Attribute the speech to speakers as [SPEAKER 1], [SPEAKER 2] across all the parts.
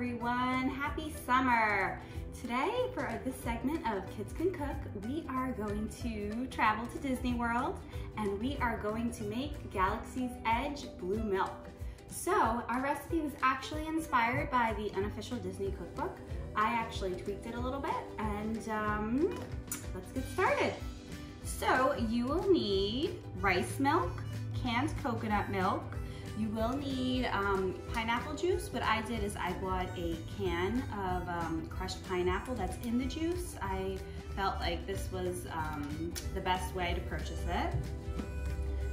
[SPEAKER 1] everyone, happy summer. Today for this segment of Kids Can Cook, we are going to travel to Disney World and we are going to make Galaxy's Edge blue milk. So our recipe was actually inspired by the unofficial Disney cookbook. I actually tweaked it a little bit and let's get started. So you will need rice milk, canned coconut milk. You will need pineapple juice. What I did is I bought a can of crushed pineapple that's in the juice. I felt like this was the best way to purchase it.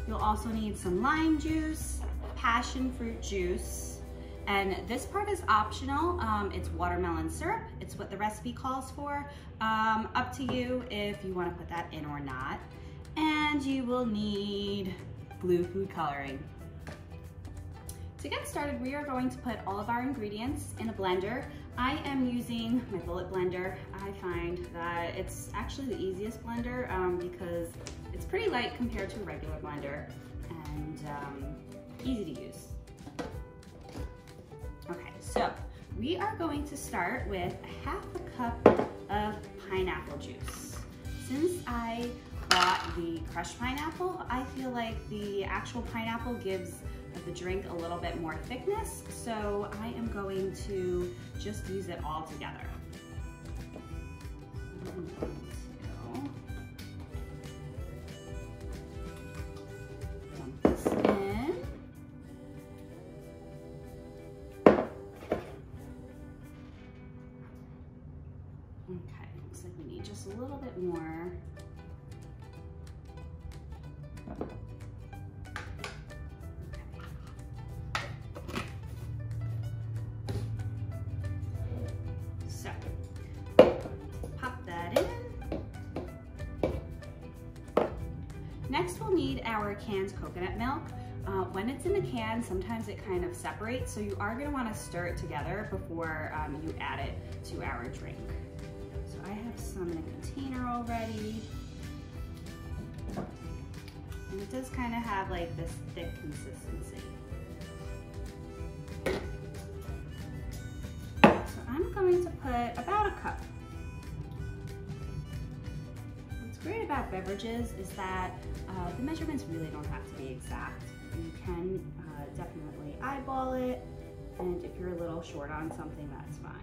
[SPEAKER 1] You'll also need some lime juice, passion fruit juice, and this part is optional. It's watermelon syrup. It's what the recipe calls for. Up to you if you want to put that in or not. And you will need blue food coloring. To get started, we are going to put all of our ingredients in a blender. I am using my bullet blender. I find that it's actually the easiest blender because it's pretty light compared to a regular blender and easy to use. Okay, so we are going to start with half a cup of pineapple juice. Since I bought the crushed pineapple, I feel like the actual pineapple gives the drink a little bit more thickness, so I am going to just use it all together. Dump this in. Okay, looks like we need just a little bit more. Next, we'll need our canned coconut milk. When it's in the can, sometimes it kind of separates, so you are going to want to stir it together before you add it to our drink. So I have some in a container already. And it does kind of have like this thick consistency. So I'm going to put about a cup. What's great about beverages is that the measurements really don't have to be exact. You can definitely eyeball it, and if you're a little short on something, that's fine.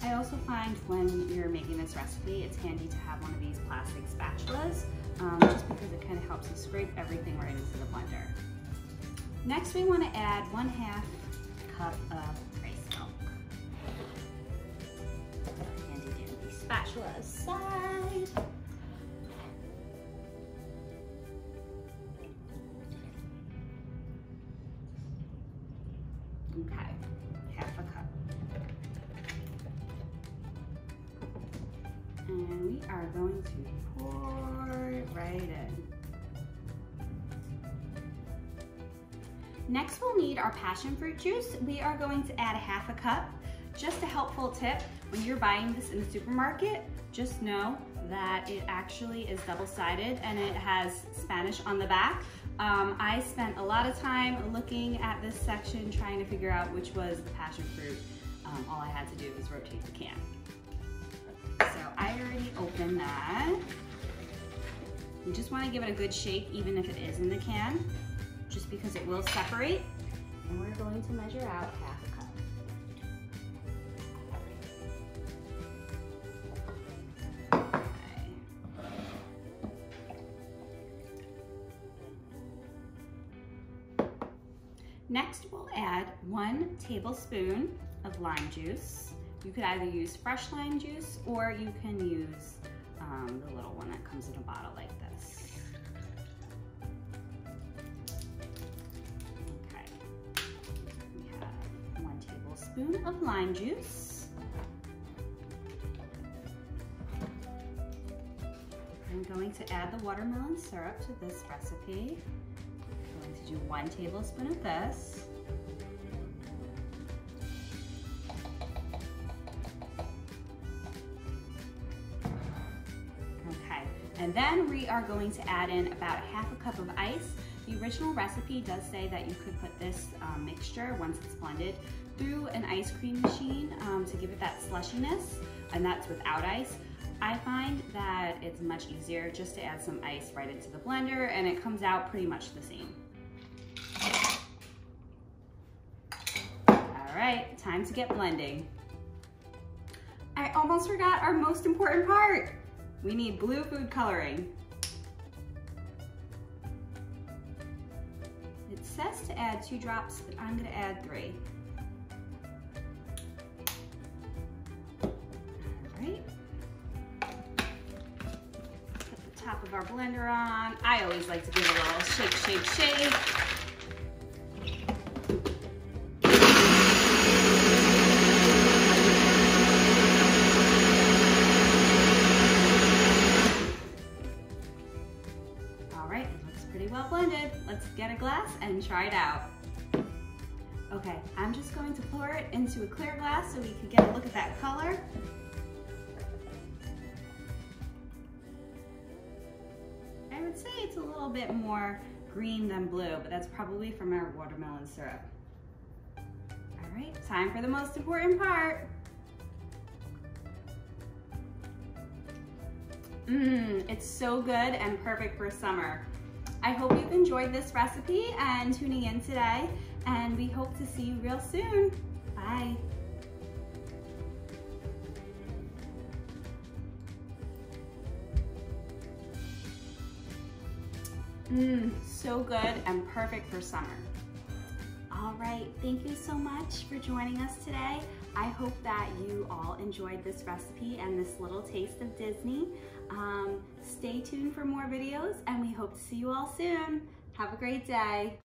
[SPEAKER 1] I also find when you're making this recipe, it's handy to have one of these plastic spatulas, just because it kind of helps you scrape everything right into the blender. Next, we want to add 1/2 cup of rice milk. Handy dandy spatula aside. Okay, 1/2 cup. And we are going to pour it right in. Next, we'll need our passion fruit juice. We are going to add 1/2 cup. Just a helpful tip, when you're buying this in the supermarket, just know that it actually is double-sided and it has Spanish on the back. I spent a lot of time looking at this section trying to figure out which was the passion fruit. All I had to do was rotate the can. So I already opened that. You just want to give it a good shake even if it is in the can, just because it will separate. And we're going to measure out 1/2 cup. Next, we'll add 1 tablespoon of lime juice. You could either use fresh lime juice or you can use the little one that comes in a bottle like this. tablespoon of lime juice. I'm going to add the watermelon syrup to this recipe. I'm going to do 1 tablespoon of this. Okay, and then we are going to add in about 1/2 cup of ice. The original recipe does say that you could put this mixture, once it's blended, through an ice cream machine to give it that slushiness, and that's without ice. I find that it's much easier just to add some ice right into the blender, and it comes out pretty much the same. All right, time to get blending. I almost forgot our most important part. We need blue food coloring. It says to add 2 drops, but I'm gonna add 3. All right. Put the top of our blender on. I always like to give a little shake, shake, shake. Pretty well blended. Let's get a glass and try it out. Okay, I'm just going to pour it into a clear glass so we can get a look at that color. I would say it's a little bit more green than blue, but that's probably from our watermelon syrup. All right, time for the most important part. It's so good and perfect for summer. I hope you've enjoyed this recipe and tuning in today, and we hope to see you real soon. Bye. So good and perfect for summer. All right, thank you so much for joining us today. I hope that you all enjoyed this recipe and this little taste of Disney. Stay tuned for more videos, and we hope to see you all soon. Have a great day.